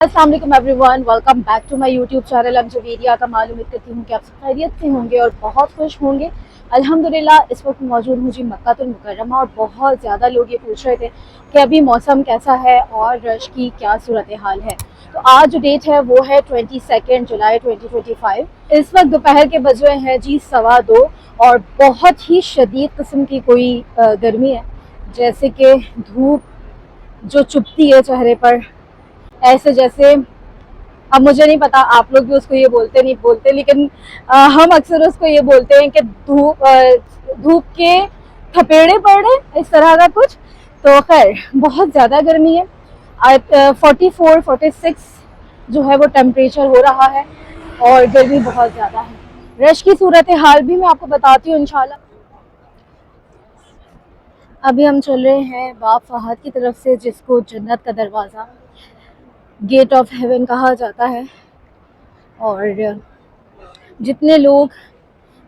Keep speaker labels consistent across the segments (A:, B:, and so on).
A: अस्सलाम वालेकुम everyone, welcome back to my YouTube channel. हम जवेरिया का उम्मीद करती हूँ कि आप सब खैरियत से होंगे और बहुत खुश होंगे। अल्हम्दुलिल्लाह इस वक्त मौजूद हूँ जी मक्कातुल मुकर्रमा और बहुत ज़्यादा लोग ये पूछ रहे थे कि अभी मौसम कैसा है और रश की क्या सूरत हाल है। तो आज जो डेट है वो है 22 जुलाई 2025। इस वक्त दोपहर के बज रहे हैं जी 2:15 और बहुत ही शदीद किस्म की कोई गर्मी है, जैसे कि धूप जो चुभती है चेहरे पर, ऐसे जैसे, अब मुझे नहीं पता आप लोग भी उसको ये बोलते नहीं बोलते, लेकिन हम अक्सर उसको ये बोलते हैं कि धूप के थपेड़े पड़ रहे, इस तरह का कुछ। तो खैर बहुत ज़्यादा गर्मी है। आज 44-46 जो है वो टेम्परेचर हो रहा है और गर्मी बहुत ज़्यादा है। रश की सूरत हाल भी मैं आपको बताती हूँ इंशाल्लाह। अभी हम चल रहे हैं बाब फहद की तरफ से, जिसको जन्नत का दरवाज़ा, गेट ऑफ हेवन कहा जाता है। और जितने लोग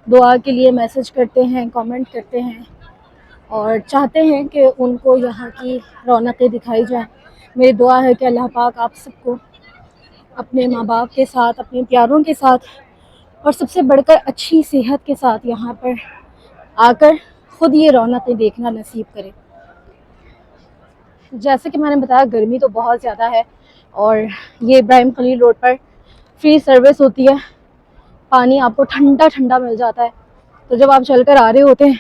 A: दुआ के लिए मैसेज करते हैं, कमेंट करते हैं और चाहते हैं कि उनको यहाँ की रौनकें दिखाई जाएं, मेरी दुआ है कि अल्लाह पाक आप सबको अपने माँ बाप के साथ, अपने प्यारों के साथ और सबसे बढ़कर अच्छी सेहत के साथ यहाँ पर आकर ख़ुद ये रौनकें देखना नसीब करें। जैसे कि मैंने बताया, गर्मी तो बहुत ज़्यादा है और ये इब्राहिम खलील रोड पर फ्री सर्विस होती है। पानी आपको ठंडा ठंडा मिल जाता है। तो जब आप चलकर आ रहे होते हैं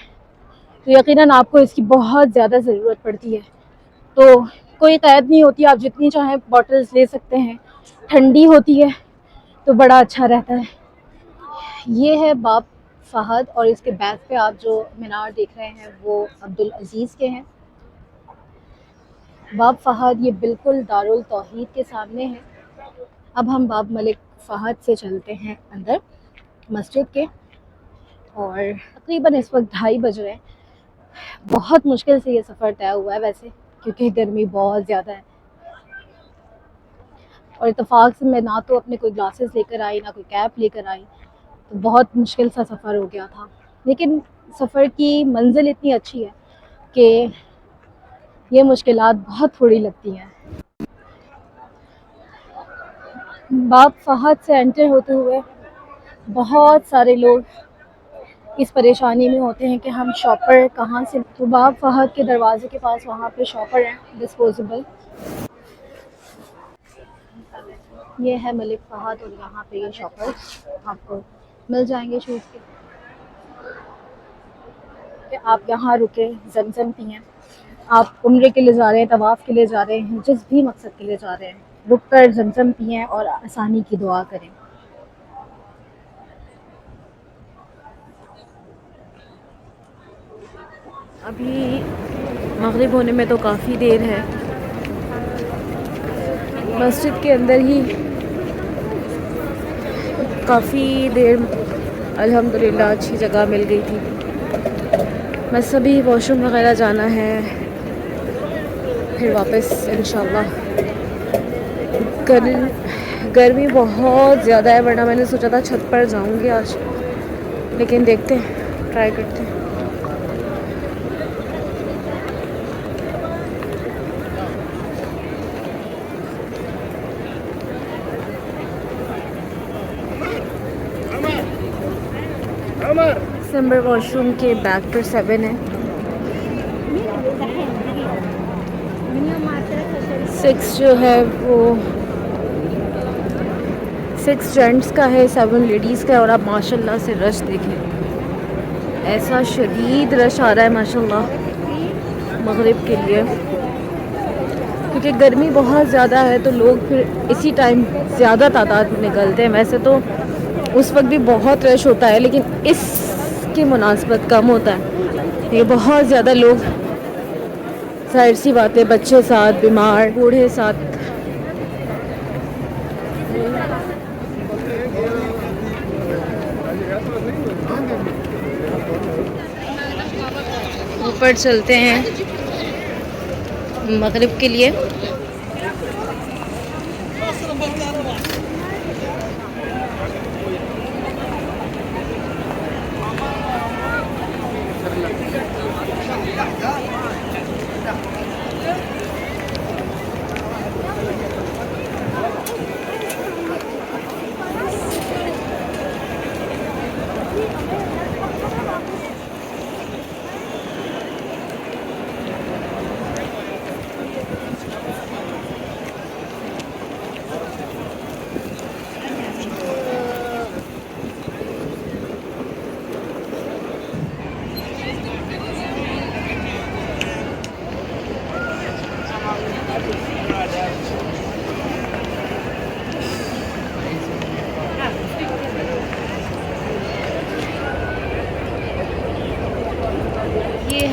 A: तो यकीनन आपको इसकी बहुत ज़्यादा ज़रूरत पड़ती है। तो कोई क़ैद नहीं होती, आप जितनी चाहें बॉटल्स ले सकते हैं। ठंडी होती है तो बड़ा अच्छा रहता है। ये है बाब फहद और इसके बैक पे आप जो मीनार देख रहे हैं वो अब्दुल अज़ीज़ के हैं। बाब फहद ये बिल्कुल दारुल तौहीद के सामने है। अब हम बाब मलिक फ़हद से चलते हैं अंदर मस्जिद के और तकरीबन इस वक्त 2:30 बज रहे हैं। बहुत मुश्किल से ये सफ़र तय हुआ है वैसे, क्योंकि गर्मी बहुत ज़्यादा है और इत्तेफाक से मैं ना तो अपने कोई ग्लासेस लेकर आई, ना कोई कैप लेकर आई, तो बहुत मुश्किल सा सफ़र हो गया था। लेकिन सफ़र की मंजिल इतनी अच्छी है कि ये मुश्किलात बहुत थोड़ी लगती हैं। बाब फहद से एंटर होते हुए बहुत सारे लोग इस परेशानी में होते हैं कि हम शॉपर कहाँ से। तो बाब फहद के दरवाजे के पास वहाँ पे शॉपर हैं डिस्पोजेबल। ये है मलिक फहद और यहाँ पे ये शॉपर आपको मिल जाएंगे शूज़ के, कि आप यहाँ रुके, जमजम पिएँ। आप उम्रे के लिए जा रहे हैं, तवाफ़ के लिए जा रहे हैं, जिस भी मकसद के लिए जा रहे हैं, रुक कर जमजम पिएँ और आसानी की दुआ करें। अभी मगरिब होने में तो काफ़ी देर है। मस्जिद के अंदर ही काफ़ी देर अल्हम्दुलिल्लाह अच्छी जगह मिल गई थी। बस अभी वॉशरूम वगैरह जाना है, फिर वापस इंशाल्लाह। गर्मी बहुत ज़्यादा है, वरना मैंने सोचा था छत पर जाऊंगी आज, लेकिन देखते हैं, ट्राई करते हैं। सिम्बर वॉशरूम के बैक पर 7 है, 6 जो है वो 6 जेंट्स का है, 7 लेडीज़ का है। और आप माशाल्लाह से रश देखें, ऐसा शदीद रश आ रहा है माशाल्लाह मगरिब के लिए, क्योंकि गर्मी बहुत ज़्यादा है तो लोग फिर इसी टाइम ज़्यादा तादाद में निकलते हैं। वैसे तो उस वक्त भी बहुत रश होता है, लेकिन इसकी मुनासबत कम होता है। ये बहुत ज़्यादा लोग, जाहिर सी बात है, बच्चे साथ, बीमार, बूढ़े साथ। ऊपर चलते हैं मगरिब के लिए।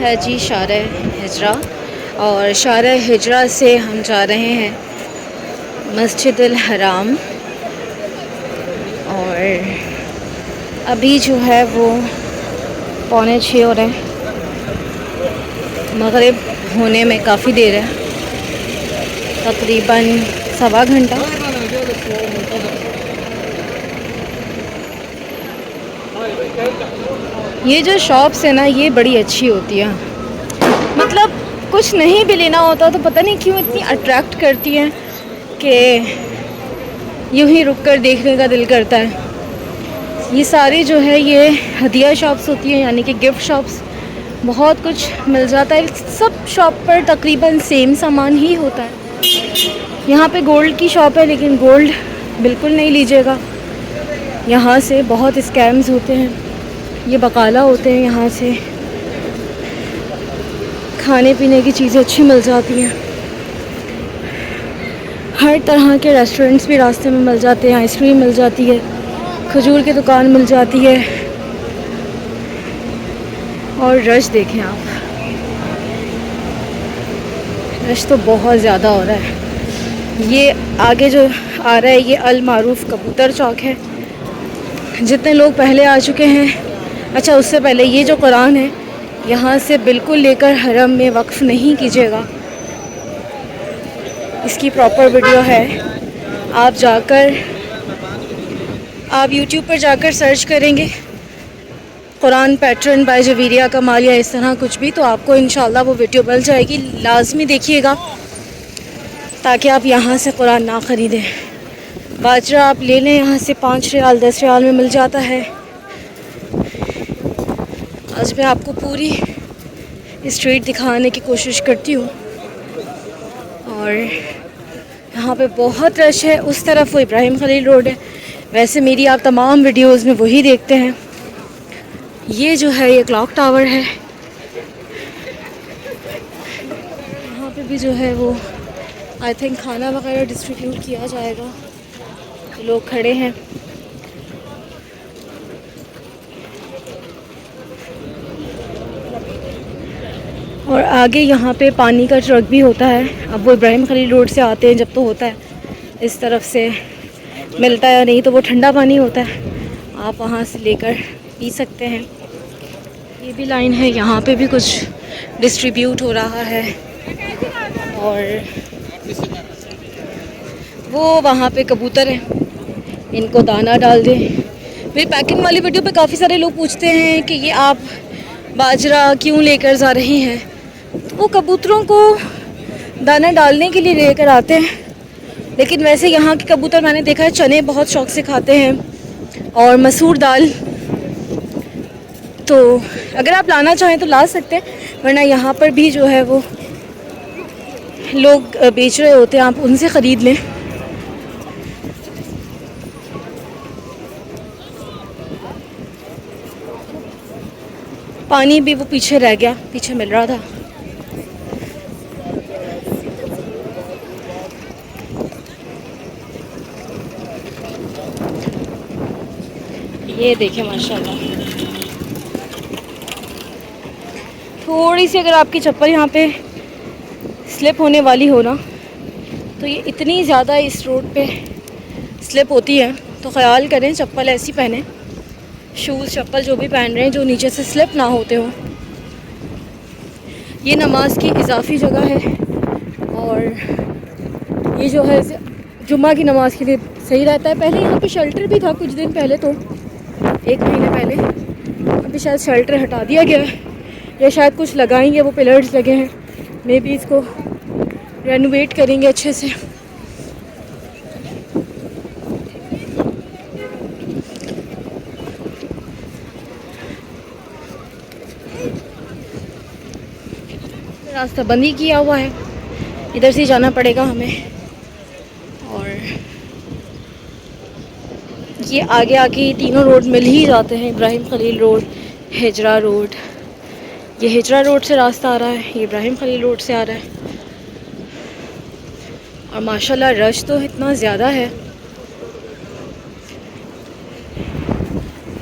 A: है जी शार हिजरा, और शार हिजरा से हम जा रहे हैं मस्जिद अल हराम। और अभी जो है वो 5:45 हो रहे हैं, मगरिब होने में काफ़ी देर है, तकरीबन 1.25 घंटा। ये जो शॉप्स है ना, ये बड़ी अच्छी होती है। मतलब कुछ नहीं भी लेना होता तो पता नहीं क्यों इतनी अट्रैक्ट करती हैं कि यूँ ही रुक कर देखने का दिल करता है। ये सारी जो है ये हदिया शॉप्स होती हैं, यानी कि गिफ्ट शॉप्स। बहुत कुछ मिल जाता है, सब शॉप पर तकरीबन सेम सामान ही होता है। यहाँ पे गोल्ड की शॉप है, लेकिन गोल्ड बिल्कुल नहीं लीजिएगा, यहाँ से बहुत स्कैम्स होते हैं। ये बकाला होते हैं, यहाँ से खाने पीने की चीज़ें अच्छी मिल जाती हैं। हर तरह के रेस्टोरेंट्स भी रास्ते में मिल जाते हैं, आइसक्रीम मिल जाती है, खजूर की दुकान मिल जाती है। और रश देखें आप, रश तो बहुत ज़्यादा हो रहा है। ये आगे जो आ रहा है ये अल मारूफ कबूतर चौक है। जितने लोग पहले आ चुके हैं, अच्छा उससे पहले ये जो कुरान है यहाँ से बिल्कुल लेकर हरम में वक्फ़ नहीं कीजिएगा। इसकी प्रॉपर वीडियो है, आप जाकर आप YouTube पर जाकर सर्च करेंगे कुरान पैटर्न बाय जवीरिया कमाल या इस तरह कुछ भी, तो आपको इंशाल्लाह वो वीडियो मिल जाएगी। लाजमी देखिएगा ताकि आप यहाँ से कुरान ना ख़रीदें। बाजरा आप ले लें, यहाँ से 5 रियाल 10 रियाल में मिल जाता है। आज मैं आपको पूरी स्ट्रीट दिखाने की कोशिश करती हूँ। और यहाँ पे बहुत रश है। उस तरफ वो इब्राहिम खलील रोड है, वैसे मेरी आप तमाम वीडियोस में वही देखते हैं। ये जो है ये क्लॉक टावर है, यहाँ पे भी जो है वो आई थिंक खाना वगैरह डिस्ट्रीब्यूट किया जाएगा। लोग खड़े हैं। और आगे यहाँ पे पानी का ट्रक भी होता है। अब वो इब्राहिम खलील रोड से आते हैं जब तो होता है, इस तरफ से मिलता है, नहीं तो वो ठंडा पानी होता है, आप वहाँ से लेकर पी सकते हैं। ये भी लाइन है, यहाँ पे भी कुछ डिस्ट्रीब्यूट हो रहा है। और वो वहाँ पे कबूतर हैं, इनको दाना डाल दें। मेरी पैकिंग वाली वीडियो पे काफ़ी सारे लोग पूछते हैं कि ये आप बाजरा क्यों लेकर जा रही हैं, तो वो कबूतरों को दाना डालने के लिए लेकर आते हैं। लेकिन वैसे यहाँ के कबूतर मैंने देखा है चने बहुत शौक से खाते हैं और मसूर दाल, तो अगर आप लाना चाहें तो ला सकते हैं, वरना यहाँ पर भी जो है वो लोग बेच रहे होते हैं, आप उनसे ख़रीद लें। पानी भी वो पीछे रह गया, पीछे मिल रहा था। ये देखें माशाल्लाह, थोड़ी सी अगर आपकी चप्पल यहाँ पे स्लिप होने वाली हो ना, तो ये इतनी ज़्यादा इस रोड पे स्लिप होती है, तो ख़याल करें चप्पल ऐसी पहने, शूज़ चप्पल जो भी पहन रहे हैं जो नीचे से स्लिप ना होते हो। ये नमाज की इजाफी जगह है, और ये जो है जुम्मा की नमाज के लिए सही रहता है। पहले यहाँ पे शेल्टर भी था कुछ दिन पहले, तो 1 महीने पहले, अभी शायद शेल्टर हटा दिया गया है या शायद कुछ लगाएंगे, वो पिलर्स लगे हैं, मे बी इसको रेनोवेट करेंगे अच्छे से। रास्ता बंद ही किया हुआ है, इधर से जाना पड़ेगा हमें। और ये आगे आके तीनों रोड मिल ही जाते हैं, इब्राहिम खलील रोड, हिजरा रोड। ये हिजरा रोड से रास्ता आ रहा है, ये इब्राहिम खलील रोड से आ रहा है। और माशाल्लाह रश तो इतना ज़्यादा है,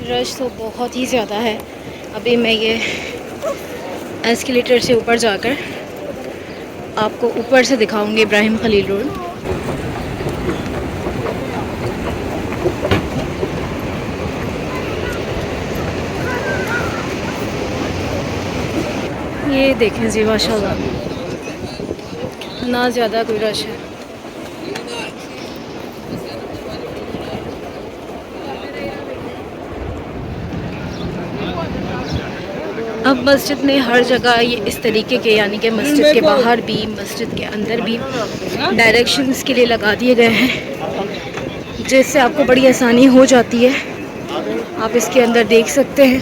A: रश तो बहुत ही ज़्यादा है। अभी मैं ये एस्केलेटर से ऊपर जाकर आपको ऊपर से दिखाऊंगी इब्राहिम खलील रोड। ये देखें जी माशाल्लाह, ना ज़्यादा कोई रश है। अब मस्जिद में हर जगह ये इस तरीके के, यानी कि मस्जिद के बाहर भी मस्जिद के अंदर भी डायरेक्शंस के लिए लगा दिए गए हैं, जिससे आपको बड़ी आसानी हो जाती है। आप इसके अंदर देख सकते हैं।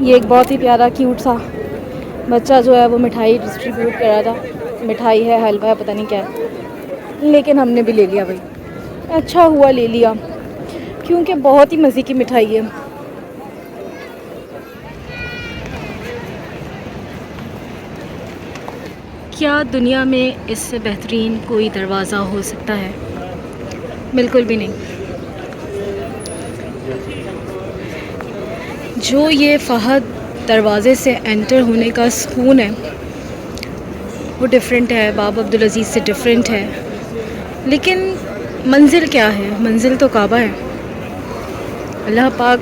A: ये एक बहुत ही प्यारा क्यूट सा बच्चा जो है वो मिठाई डिस्ट्रीब्यूट कर रहा था। मिठाई है, हलवा है, पता नहीं क्या है, लेकिन हमने भी ले लिया भाई। अच्छा हुआ ले लिया, क्योंकि बहुत ही मज़े की मिठाई है। क्या दुनिया में इससे बेहतरीन कोई दरवाज़ा हो सकता है? बिल्कुल भी नहीं। जो ये फ़हद दरवाज़े से एंटर होने का सुकून है वो डिफरेंट है, बाबा अब्दुल अज़ीज़ से डिफरेंट है। लेकिन मंजिल क्या है? मंजिल तो काबा है। अल्लाह पाक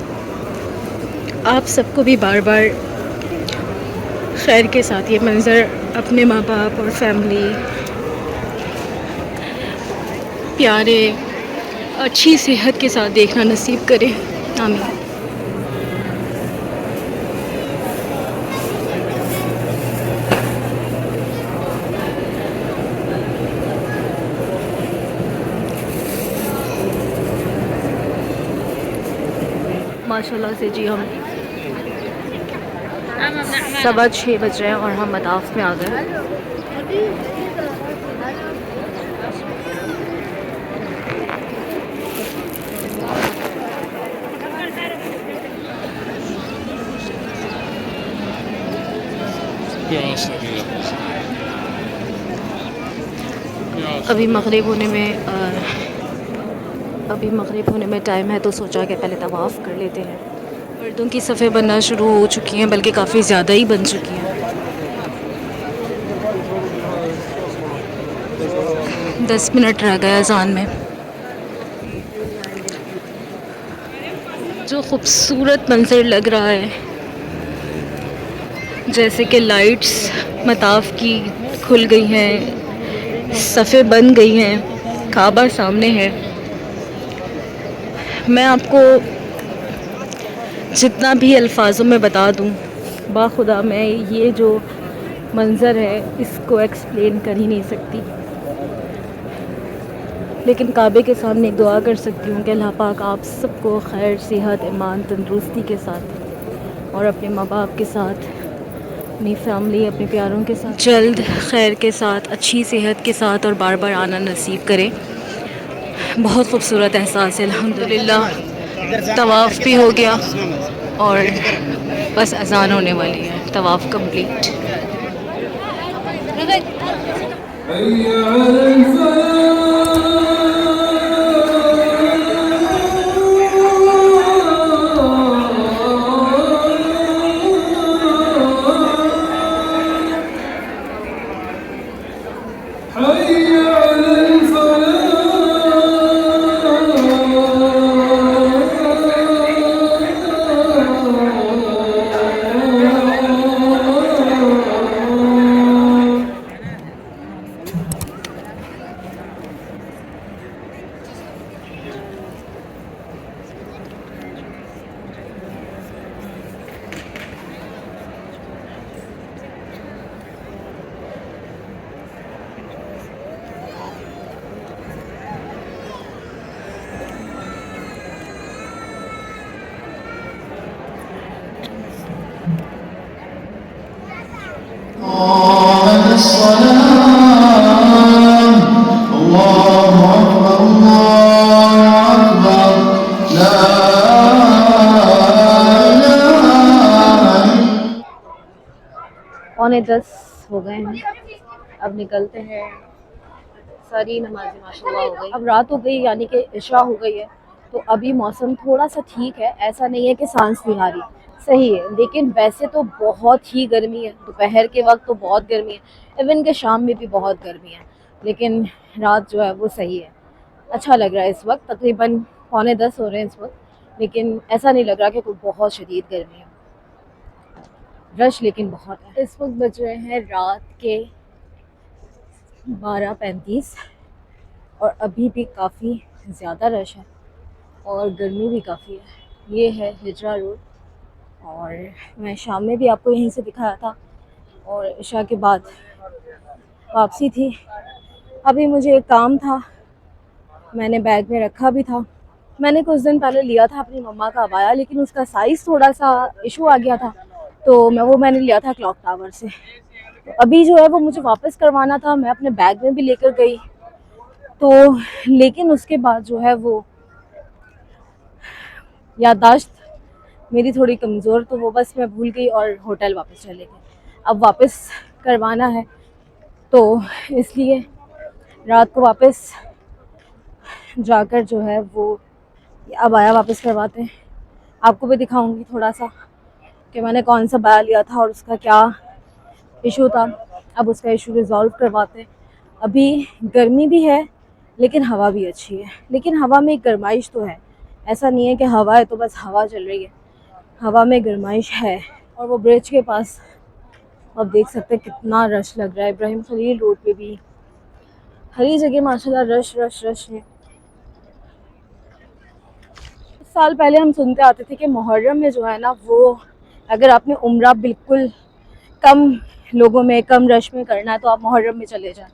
A: आप सबको भी बार बार खैर के साथ ये मंज़र अपने माँ बाप और फैमिली, प्यारे, अच्छी सेहत के साथ देखना नसीब करे। आमीन। माशाल्लाह से जी हम 6:15 बज रहे हैं और हम मताफ़ में आ गए। अभी मग़रिब होने में टाइम है, तो सोचा कि पहले तवाफ़ कर लेते हैं। मर्दों की सफ़ें बनना शुरू हो चुकी हैं, बल्कि काफ़ी ज़्यादा ही बन चुकी हैं। 10 मिनट रह गया अज़ान में। जो खूबसूरत मंज़र लग रहा है, जैसे कि लाइट्स मताफ़ की खुल गई हैं, सफ़ें बन गई हैं, काबा सामने है। मैं आपको जितना भी अल्फाजों में बता दूं, बाखुदा मैं ये जो मंज़र है इसको एक्सप्लेन कर ही नहीं सकती। लेकिन काबे के सामने एक दुआ कर सकती हूँ कि अल्लाह पाक आप सबको खैर, सेहत, ईमान, तंदुरुस्ती के साथ और अपने माँ बाप के साथ, अपनी फैमिली, अपने प्यारों के साथ जल्द खैर के साथ, अच्छी सेहत के साथ और बार बार आना नसीब करें। बहुत खूबसूरत एहसास है अल्हम्दुलिल्लाह। तवाफ़ भी हो गया और बस अज़ान होने वाली है। तवाफ़ कंप्लीट। पौने 10 हो गए हैं, अब निकलते हैं। सारी नमाज़ें माशाल्लाह हो गई। अब रात हो गई, यानी कि इशा हो गई है। तो अभी मौसम थोड़ा सा ठीक है, ऐसा नहीं है कि सांस नहीं आ रही, सही है। लेकिन वैसे तो बहुत ही गर्मी है, दोपहर के वक्त तो बहुत गर्मी है, इवन के शाम में भी बहुत गर्मी है। लेकिन रात जो है वो सही है, अच्छा लग रहा है। इस वक्त तकरीबन 9:45 हो रहे हैं इस वक्त, लेकिन ऐसा नहीं लग रहा कि कोई बहुत शदीद गर्मी है। रश लेकिन बहुत है। इस वक्त बज रहे हैं रात के 12:35 और अभी भी काफ़ी ज़्यादा रश है और गर्मी भी काफ़ी है। ये है हिजरा रोड और मैं शाम में भी आपको यहीं से दिखाया था और इशा के बाद वापसी थी। अभी मुझे एक काम था, मैंने बैग में रखा भी था। मैंने कुछ दिन पहले लिया था अपनी मम्मा का अबाया, लेकिन उसका साइज़ थोड़ा सा इशू आ गया था, तो मैंने लिया था क्लॉक टावर से। तो अभी जो है वो मुझे वापस करवाना था, मैं अपने बैग में भी लेकर गई तो, लेकिन उसके बाद जो है वो याददाश्त मेरी थोड़ी कमज़ोर, तो वो बस मैं भूल गई और होटल वापस चले गए। अब वापस करवाना है तो इसलिए रात को वापस जाकर जो है वो अब आया वापस करवाते हैं। आपको भी दिखाऊंगी थोड़ा सा कि मैंने कौन सा बाया लिया था और उसका क्या इशू था। अब उसका इशू रिज़ॉल्व करवाते हैं। अभी गर्मी भी है लेकिन हवा भी अच्छी है, लेकिन हवा में एक गर्माइश तो है, ऐसा नहीं है कि हवा है तो बस हवा चल रही है, हवा में गर्माइश है। और वो ब्रिज के पास आप देख सकते हैं कितना रश लग रहा है। इब्राहिम खलील रोड पे भी हर जगह माशाल्लाह रश रश रश है। साल पहले हम सुनते आते थे कि मुहर्रम में जो है ना वो, अगर आपने उम्रा बिल्कुल कम लोगों में कम रश में करना है तो आप मुहर्रम में चले जाएं,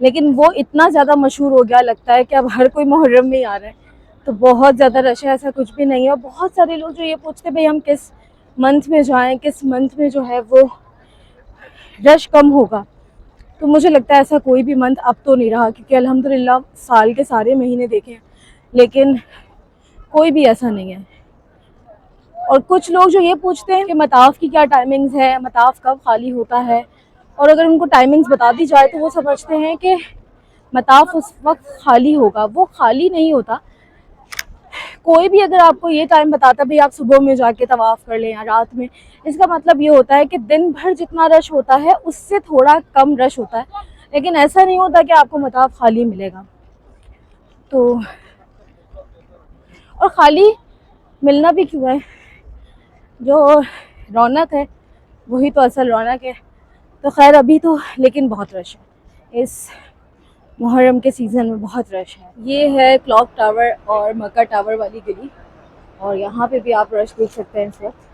A: लेकिन वो इतना ज़्यादा मशहूर हो गया, लगता है कि अब हर कोई मुहर्रम में ही आ रहा है, तो बहुत ज़्यादा रश है। ऐसा कुछ भी नहीं है। और बहुत सारे लोग जो ये पूछते भाई हम किस मंथ में जाएं, किस मंथ में जो है वो रश कम होगा, तो मुझे लगता है ऐसा कोई भी मंथ अब तो नहीं रहा, क्योंकि अल्हम्दुलिल्लाह साल के सारे महीने देखे हैं लेकिन कोई भी ऐसा नहीं है। और कुछ लोग जो ये पूछते हैं कि मताफ की क्या टाइमिंग्स है, मताफ कब खाली होता है, और अगर उनको टाइमिंग्स बता दी जाए तो वो समझते हैं कि मताफ उस वक्त खाली होगा, वो खाली नहीं होता। कोई भी अगर आपको ये टाइम बताता भाई आप सुबह में जाके तवाफ़ कर लें या रात में, इसका मतलब ये होता है कि दिन भर जितना रश होता है उससे थोड़ा कम रश होता है, लेकिन ऐसा नहीं होता कि आपको मताफ खाली मिलेगा। तो और खाली मिलना भी क्यों है, जो रौनक है वही तो असल रौनक है। तो खैर अभी तो लेकिन बहुत रश है, इस मुहर्रम के सीज़न में बहुत रश है। ये है क्लॉक टावर और मक्का टावर वाली गली और यहाँ पे भी आप रश देख सकते हैं इस वक्त।